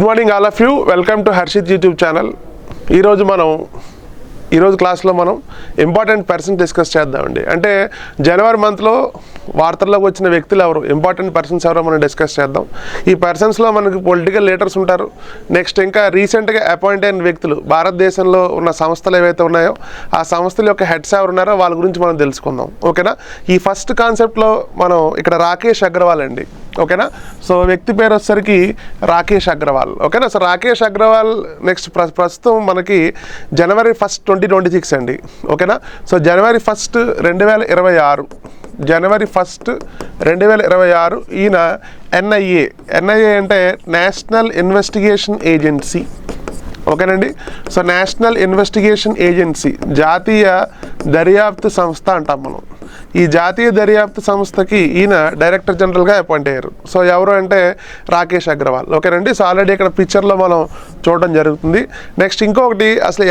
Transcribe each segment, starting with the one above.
Good morning all of you. Welcome to Harshit YouTube channel. ఈరోజు క్లాస్లో మనం ఇంపార్టెంట్ పర్సన్స్ డిస్కస్ చేద్దామండి. అంటే జనవరి మంత్లో వార్తల్లోకి వచ్చిన వ్యక్తులు ఎవరు, ఇంపార్టెంట్ పర్సన్స్ ఎవరో మనం డిస్కస్ చేద్దాం. ఈ పర్సన్స్లో మనకి పొలిటికల్ లీడర్స్ ఉంటారు. నెక్స్ట్ ఇంకా రీసెంట్గా అపాయింట్ అయిన వ్యక్తులు, భారతదేశంలో ఉన్న సంస్థలు ఏవైతే ఉన్నాయో ఆ సంస్థల యొక్క హెడ్స్ ఎవరు ఉన్నారో వాళ్ళ గురించి మనం తెలుసుకుందాం. ఓకేనా. ఈ ఫస్ట్ కాన్సెప్ట్లో మనం ఇక్కడ రాకేష్ అగ్రవాల్ అండి. ఓకేనా. సో వ్యక్తి పేరు వచ్చేసరికి రాకేష్ అగ్రవాల్. ఓకేనా. సో రాకేష్ అగ్రవాల్ నెక్స్ట్ ప్రస్తుతం మనకి జనవరి 1, 2026 అండి. ఓకేనా. సో జనవరి 1, 2026 జనవరి 1, 2026 ఈయన ఎన్ఐఏ అంటే నేషనల్ ఇన్వెస్టిగేషన్ ఏజెన్సీ. ఓకేనండి. సో నేషనల్ ఇన్వెస్టిగేషన్ ఏజెన్సీ, జాతీయ దర్యాప్తు సంస్థ అంటాం మనం. ఈ జాతీయ దర్యాప్తు సంస్థకి ఈయన డైరెక్టర్ జనరల్గా అపాయింట్ అయ్యారు. సో ఎవరు అంటే రాకేష్ అగ్రవాల్. ఓకేనండి. సో ఆల్రెడీ ఇక్కడ పిక్చర్లో మనం చూడడం జరుగుతుంది. నెక్స్ట్ ఇంకొకటి, అసలు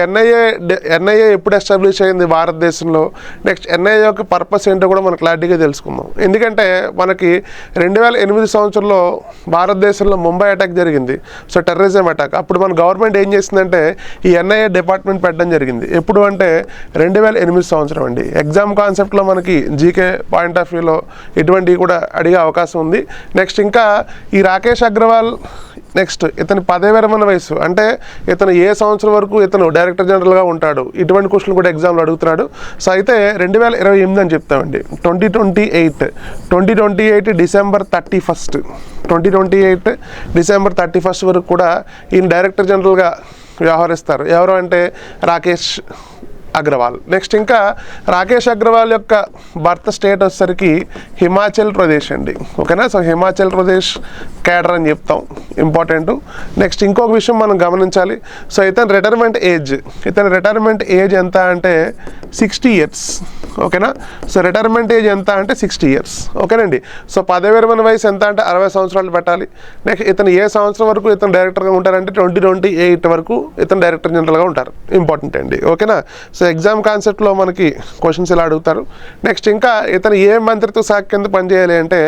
ఎన్ఐఏ ఎప్పుడు ఎస్టాబ్లిష్ అయింది భారతదేశంలో, నెక్స్ట్ ఎన్ఐఏ యొక్క పర్పస్ ఏంటో కూడా మనం క్లారిటీగా తెలుసుకుందాం. ఎందుకంటే మనకి 2008 సంవత్సరంలో భారతదేశంలో ముంబై అటాక్ జరిగింది. So terrorism attack. అప్పుడు మన గవర్నమెంట్ ఏం చేసిందంటే ఈ ఎన్ఐఏ డిపార్ట్మెంట్ పెట్టడం జరిగింది. ఎప్పుడు అంటే 2008 సంవత్సరం అండి. ఎగ్జామ్ కాన్సెప్ట్లో మనకి జీకే పాయింట్ ఆఫ్ వ్యూలో ఇటువంటివి కూడా అడిగే అవకాశం ఉంది. నెక్స్ట్ ఇంకా ఈ రాకేష్ అగ్రవాల్ నెక్స్ట్ ఇతని పదవి విరమణ వయసు, అంటే ఇతను ఏ సంవత్సరం వరకు ఇతను డైరెక్టర్ జనరల్గా ఉంటాడు, ఇటువంటి క్వశ్చన్లు కూడా ఎగ్జామ్లో అడుగుతున్నాడు. సో అయితే 2028 అని చెప్తామండి. 2028 డిసెంబర్ 31, 2028 డిసెంబర్ 31 వరకు కూడా ఈయన డైరెక్టర్ జనరల్గా వ్యవహరిస్తారు. ఎవరు అంటే రాకేష్ అగ్రవాల్. నెక్స్ట్ ఇంకా రాకేష్ అగ్రవాల్ యొక్క బర్త్ స్టేట్ వచ్చేసరికి హిమాచల్ ప్రదేశ్ అండి. ఓకేనా. సో హిమాచల్ ప్రదేశ్ క్యాడర్ అని చెప్తాం, ఇంపార్టెంట్. నెక్స్ట్ ఇంకొక విషయం మనం గమనించాలి. సో ఇతని రిటైర్మెంట్ ఏజ్ ఎంత అంటే 60 ఇయర్స్. ఓకేనా. సో రిటైర్మెంట్ ఏజ్ ఎంత అంటే 60 ఇయర్స్. ఓకేనండి. సో పదవి విరమణ వయసు ఎంత అంటే 60 సంవత్సరాలు పెట్టాలి. నెక్స్ట్ ఇతను ఏ సంవత్సరం వరకు ఇతను డైరెక్టర్గా ఉంటారంటే 2028 వరకు ఇతను డైరెక్టర్ జనరల్గా ఉంటారు. ఇంపార్టెంట్ అండి. ఓకేనా. సో ఎగ్జామ్ కాన్సెప్ట్లో మనకి క్వశ్చన్స్ ఇలా అడుగుతారు. నెక్స్ట్ ఇంకా ఇతను ఏ మంత్రిత్వ శాఖ కింద పనిచేయాలి అంటే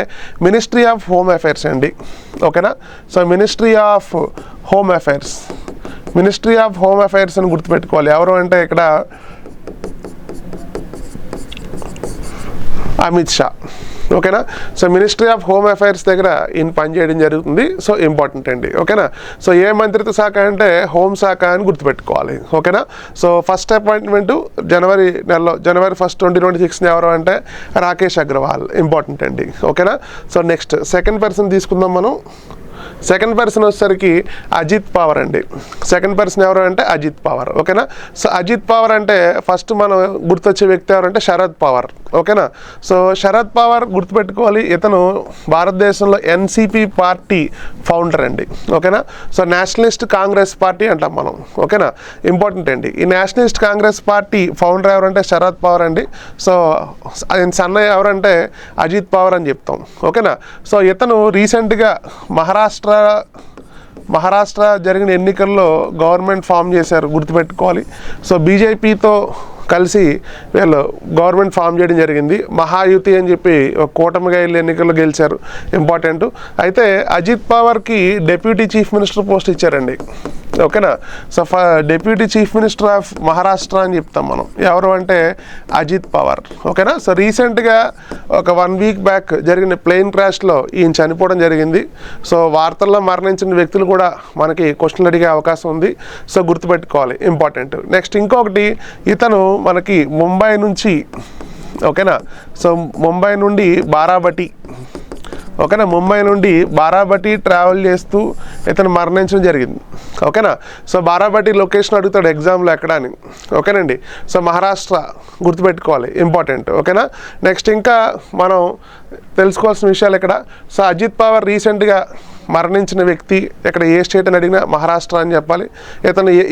మినిస్ట్రీ ఆఫ్ హోమ్ అఫైర్స్ అండి. ఓకేనా. So ministry of home affairs అని గుర్తుపెట్టుకోవాలి. ఎవరు అంటే ఇక్కడ అమిత్ షా. ఓకేనా. So ministry of home affairs దగ్గర ఈయన పనిచేయడం జరుగుతుంది. సో ఇంపార్టెంట్ అండి. ఓకేనా. సో ఏ మంత్రిత్వ శాఖ అంటే హోమ్ శాఖ అని గుర్తుపెట్టుకోవాలి. ఓకేనా. సో ఫస్ట్ అపాయింట్మెంట్ జనవరి 1, 2026 ఎవరు అంటే రాకేష్ అగ్రవాల్. ఇంపార్టెంట్ అండి. ఓకేనా. సో నెక్స్ట్ సెకండ్ పర్సన్ తీసుకుందాం మనం. సెకండ్ పర్సన్ వచ్చేసరికి అజిత్ పవార్ అండి. సెకండ్ పర్సన్ ఎవరు అంటే అజిత్ పవార్. ఓకేనా. సో అజిత్ పవార్ అంటే ఫస్ట్ మనం గుర్తొచ్చే వ్యక్తి ఎవరంటే శరద్ పవార్. ఓకేనా. సో శరద్ పవార్ గుర్తుపెట్టుకోవాలి. ఇతను భారతదేశంలో ఎన్సిపి పార్టీ ఫౌండర్ అండి. ఓకేనా. సో నేషనలిస్ట్ కాంగ్రెస్ పార్టీ అంటాం మనం. ఓకేనా. ఇంపార్టెంట్ అండి. ఈ నేషనలిస్ట్ కాంగ్రెస్ పార్టీ ఫౌండర్ ఎవరంటే శరద్ పవార్ అండి. సో ఆయన సన్న ఎవరంటే అజిత్ పవార్ అని చెప్తాం. ఓకేనా. సో ఇతను రీసెంట్గా మహారాష్ట్ర జరిగిన ఎన్నికల్లో గవర్నమెంట్ ఫామ్ చేశారు, గుర్తుపెట్టుకోవాలి. సో బీజేపీతో కలిసి వీళ్ళు గవర్నమెంట్ ఫామ్ చేయడం జరిగింది. మహాయుతి అని చెప్పి ఒక కూటమిగా వెళ్ళి ఎన్నికల్లో గెలిచారు. ఇంపార్టెంట్. అయితే అజిత్ పవార్కి డిప్యూటీ చీఫ్ మినిస్టర్ పోస్ట్ ఇచ్చారండి. ఓకేనా. So deputy chief minister of Maharashtra అని చెప్తాం మనం. ఎవరు అంటే అజిత్ పవార్. ఓకేనా. సో రీసెంట్గా ఒక 1 వీక్ బ్యాక్ జరిగిన ప్లేన్ క్రాష్లో ఈయన చనిపోవడం జరిగింది. సో వార్తల్లో మరణించిన వ్యక్తులు కూడా మనకి క్వశ్చన్లు అడిగే అవకాశం ఉంది. సో గుర్తుపెట్టుకోవాలి, ఇంపార్టెంట్. నెక్స్ట్ ఇంకొకటి, ఇతను మనకి ముంబై నుంచి, ఓకేనా. సో ముంబై నుండి బారాబతి, ఓకేనా, ముంబై నుండి బారాబతి ట్రావెల్ చేస్తూ ఇతను మరణించడం జరిగింది. ఓకేనా. సో బారాబతి లొకేషన్ అడుగుతాడు ఎగ్జామ్లో ఎక్కడ అని. ఓకేనండి. సో మహారాష్ట్ర గుర్తుపెట్టుకోవాలి, ఇంపార్టెంట్. ఓకేనా. నెక్స్ట్ ఇంకా మనం తెలుసుకోవాల్సిన విషయాలు ఇక్కడ. సో అజిత్ పవార్ రీసెంట్గా మరణించిన వ్యక్తి ఇక్కడ ఏ స్టేట్ అని అడిగినా మహారాష్ట్ర అని చెప్పాలి.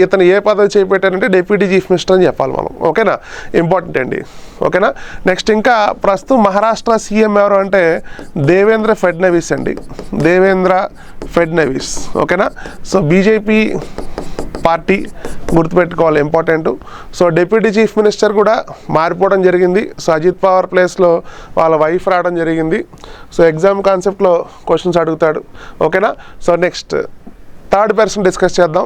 ఇతను ఏ పదవి చేపట్టారంటే డిప్యూటీ చీఫ్ మినిస్టర్ అని చెప్పాలి మనం. ఓకేనా. ఇంపార్టెంట్ అండి. ఓకేనా. నెక్స్ట్ ఇంకా ప్రస్తుతం మహారాష్ట్ర సీఎం ఎవరు అంటే దేవేంద్ర ఫడ్నవీస్ అండి. దేవేంద్ర ఫడ్నవీస్. ఓకేనా. సో బీజేపీ పార్టీ గుర్తుపెట్టుకోవాలి, important. So deputy chief minister కూడా మారిపోవడం జరిగింది. సో అజిత్ పవార్ ప్లేస్లో వాళ్ళ వైఫ్ రావడం జరిగింది. సో ఎగ్జామ్ కాన్సెప్ట్లో క్వశ్చన్స్ అడుగుతాడు. ఓకేనా. So next third person discuss చేద్దాం.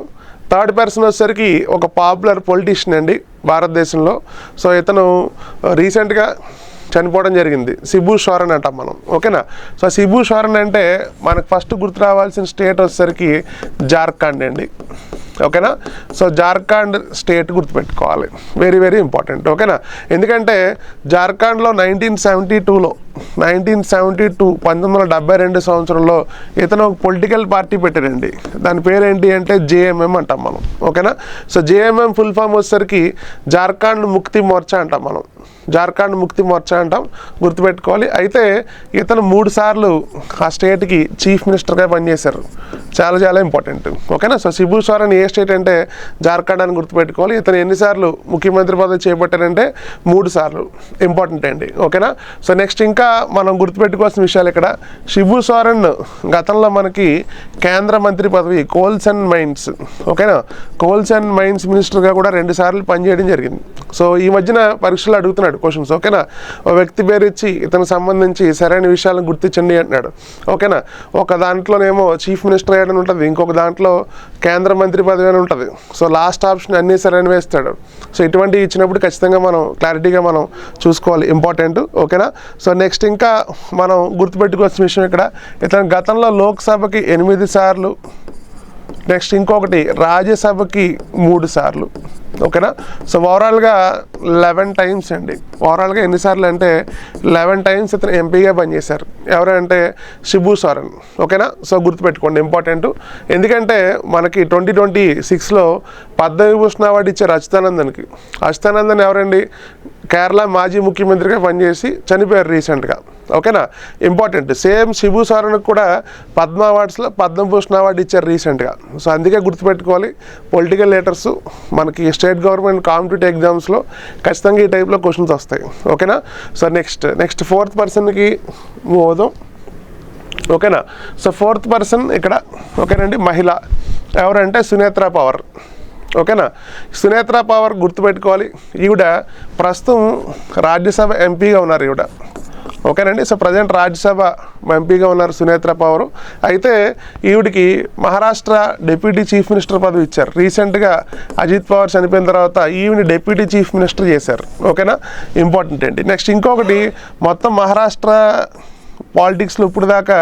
థర్డ్ పర్సన్ వచ్చేసరికి ఒక పాపులర్ పొలిటీషియన్ అండి భారతదేశంలో. సో ఇతను రీసెంట్గా చనిపోవడం జరిగింది. శిబు సోరెన్ అంటాం మనం. ఓకేనా. సో శిబు సోరెన్ అంటే మనకు ఫస్ట్ గుర్తు రావాల్సిన స్టేట్ వచ్చేసరికి జార్ఖండ్ అండి. ఓకేనా. సో జార్ఖండ్ స్టేట్ గుర్తుపెట్టుకోవాలి, వెరీ వెరీ ఇంపార్టెంట్. ఓకేనా. ఎందుకంటే జార్ఖండ్లో 1972 1972 సంవత్సరంలో ఇతను ఒక పొలిటికల్ పార్టీ పెట్టారండి. దాని పేరేంటి అంటే జేఎంఎం అంటాం మనం. ఓకేనా. సో జేఎంఎం ఫుల్ ఫామ్ వచ్చేసరికి జార్ఖండ్ ముక్తి మోర్చా అంటాం మనం. జార్ఖండ్ ముక్తి మోర్చా అంటాం, గుర్తుపెట్టుకోవాలి. అయితే ఇతను 3 సార్లు ఆ స్టేట్కి చీఫ్ మినిస్టర్గా పనిచేశారు. చాలా చాలా ఇంపార్టెంట్. ఓకేనా. సో శిబు సోరెన్ ఏ స్టేట్ అంటే జార్ఖండ్ అని గుర్తుపెట్టుకోవాలి. ఇతను ఎన్నిసార్లు ముఖ్యమంత్రి పదవి చేపట్టారంటే 3 సార్లు. ఇంపార్టెంట్ అండి. ఓకేనా. సో నెక్స్ట్ ఇంకా మనం గుర్తుపెట్టుకోవాల్సిన విషయాలు ఇక్కడ, శిబు సోరెన్ గతంలో మనకి కేంద్ర మంత్రి పదవి కోల్స్ అండ్ మైన్స్, ఓకేనా, కోల్స్ అండ్ మైన్స్ మినిస్టర్గా కూడా 2 సార్లు పనిచేయడం జరిగింది. సో ఈ మధ్యన పరీక్షలు అడుగుతున్నాడు క్వశ్చన్స్. ఓకేనా. ఓ వ్యక్తి పేరు ఇచ్చి ఇతనికి సంబంధించి సరైన విషయాలను గుర్తించండి అంటున్నాడు. ఓకేనా. ఒక దాంట్లోనేమో చీఫ్ మినిస్టర్ అయ్యాడని ఉంటుంది, ఇంకొక దాంట్లో కేంద్ర మంత్రి పదవి అని ఉంటుంది. సో లాస్ట్ ఆప్షన్ అన్నీ సరైన వేస్తాడు. సో ఇటువంటివి ఇచ్చినప్పుడు ఖచ్చితంగా మనం క్లారిటీగా మనం చూసుకోవాలి, ఇంపార్టెంట్. ఓకేనా. సో నెక్స్ట్ ఇంకా మనం గుర్తుపెట్టుకోవాల్సిన విషయం ఇక్కడ, ఇతను గతంలో లోక్సభకి 8 సార్లు, నెక్స్ట్ ఇంకొకటి రాజ్యసభకి 3 సార్లు. ఓకేనా. సో ఓవరాల్గా 11 టైమ్స్ అండి. ఓవరాల్గా ఎన్నిసార్లు అంటే 11 టైమ్స్ ఇతను ఎంపీగా పనిచేశారు. ఎవరంటే శిబు సోరెన్. ఓకేనా. సో గుర్తుపెట్టుకోండి, ఇంపార్టెంట్. ఎందుకంటే మనకి 2026లో పద్మవిభూషణ్ అవార్డు ఇచ్చారు అచ్యుతానందన్కి. అచ్యుతానందన్ ఎవరండి, కేరళ మాజీ ముఖ్యమంత్రిగా పనిచేసి చనిపోయారు రీసెంట్గా. ఓకేనా. ఇంపార్టెంట్. సేమ్ శిబు సోరెన్కి కూడా పద్మ అవార్డ్స్లో పద్మభూషణ్ అవార్డు ఇచ్చారు రీసెంట్గా. సో అందుకే గుర్తుపెట్టుకోవాలి, పొలిటికల్ లీడర్స్ మనకి స్టేట్ గవర్నమెంట్ కాంపిటేటివ్ ఎగ్జామ్స్లో ఖచ్చితంగా ఈ టైప్లో క్వశ్చన్స్ వస్తాయి. ఓకేనా. సో నెక్స్ట్ ఫోర్త్ పర్సన్కి మూవ్ అవుదాం. ఓకేనా. సో ఫోర్త్ పర్సన్ ఇక్కడ ఓకేనండి, మహిళ. ఎవరంటే సునేత్రా పవార్. ఓకేనా. సునేత్రా పవార్ గుర్తుపెట్టుకోవాలి, ఈవిడ ప్రస్తుతం రాజ్యసభ ఎంపీగా ఉన్నారు ఈవిడ. ఓకేనండి. సో ప్రజెంట్ రాజ్యసభ ఎంపీగా ఉన్నారు సునేత్రా పవార్. అయితే ఈవిడికి మహారాష్ట్ర డిప్యూటీ చీఫ్ మినిస్టర్ పదవి ఇచ్చారు. రీసెంట్గా అజిత్ పవార్ చనిపోయిన తర్వాత ఈవిని డిప్యూటీ చీఫ్ మినిస్టర్ చేశారు. ఓకేనా. ఇంపార్టెంట్ అండి. నెక్స్ట్ ఇంకొకటి, మొత్తం మహారాష్ట్ర పాలిటిక్స్లో ఇప్పుడు దాకా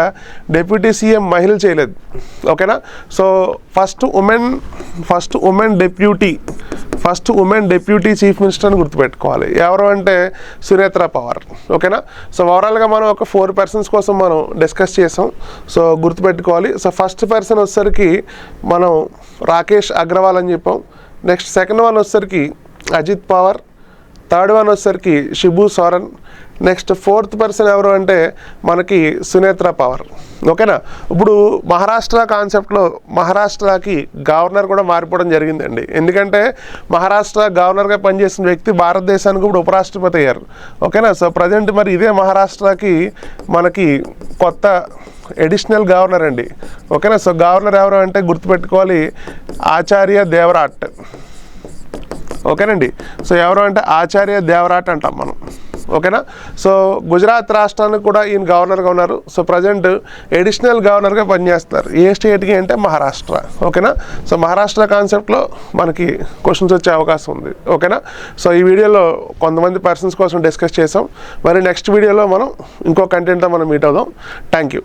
డిప్యూటీ సీఎం మహిళలు చేయలేదు. ఓకేనా. So first women deputy chief minister అని గుర్తుపెట్టుకోవాలి. ఎవరు అంటే సునేత్రా పవార్. ఓకేనా. సో ఓవరాల్గా మనం ఒక 4 పర్సన్స్ కోసం మనం డిస్కస్ చేసాం. సో గుర్తుపెట్టుకోవాలి. సో ఫస్ట్ పర్సన్ వచ్చేసరికి మనం రాకేష్ అగ్రవాల్ అని చెప్పాం. నెక్స్ట్ సెకండ్ వన్ వచ్చేసరికి అజిత్ పవార్. థర్డ్ వన్ వచ్చేసరికి Shibu Soren. Next fourth person ఎవరు అంటే మనకి సునేత్రా పవార్. ఓకేనా. ఇప్పుడు మహారాష్ట్ర కాన్సెప్ట్లో మహారాష్ట్రకి గవర్నర్ కూడా మారిపోవడం జరిగిందండి. ఎందుకంటే మహారాష్ట్ర గవర్నర్గా పనిచేసిన వ్యక్తి భారతదేశానికి ఇప్పుడు ఉపరాష్ట్రపతి అయ్యారు. ఓకేనా. సో ప్రజెంట్ మరి ఇదే మహారాష్ట్రకి మనకి కొత్త అడిషనల్ గవర్నర్ అండి. ఓకేనా. సో గవర్నర్ ఎవరు అంటే గుర్తుపెట్టుకోవాలి, ఆచార్య దేవరాట్. ఓకేనండి. సో ఎవరు అంటే ఆచార్య దేవరాట్ అంటాం మనం. ఓకేనా. సో గుజరాత్ రాష్ట్రానికి కూడా ఈయన గవర్నర్గా ఉన్నారు. సో ప్రజెంట్ అడిషనల్ గవర్నర్గా పనిచేస్తారు. ఏ స్టేట్కి అంటే మహారాష్ట్ర. ఓకేనా. సో మహారాష్ట్ర కాన్సెప్ట్లో మనకి క్వశ్చన్స్ వచ్చే అవకాశం ఉంది. ఓకేనా. సో ఈ వీడియోలో కొంతమంది పర్సన్స్ కోసం డిస్కస్ చేసాం. మరి నెక్స్ట్ వీడియోలో మనం ఇంకో కంటెంట్తో మనం మీట్ అవుదాం. Thank you.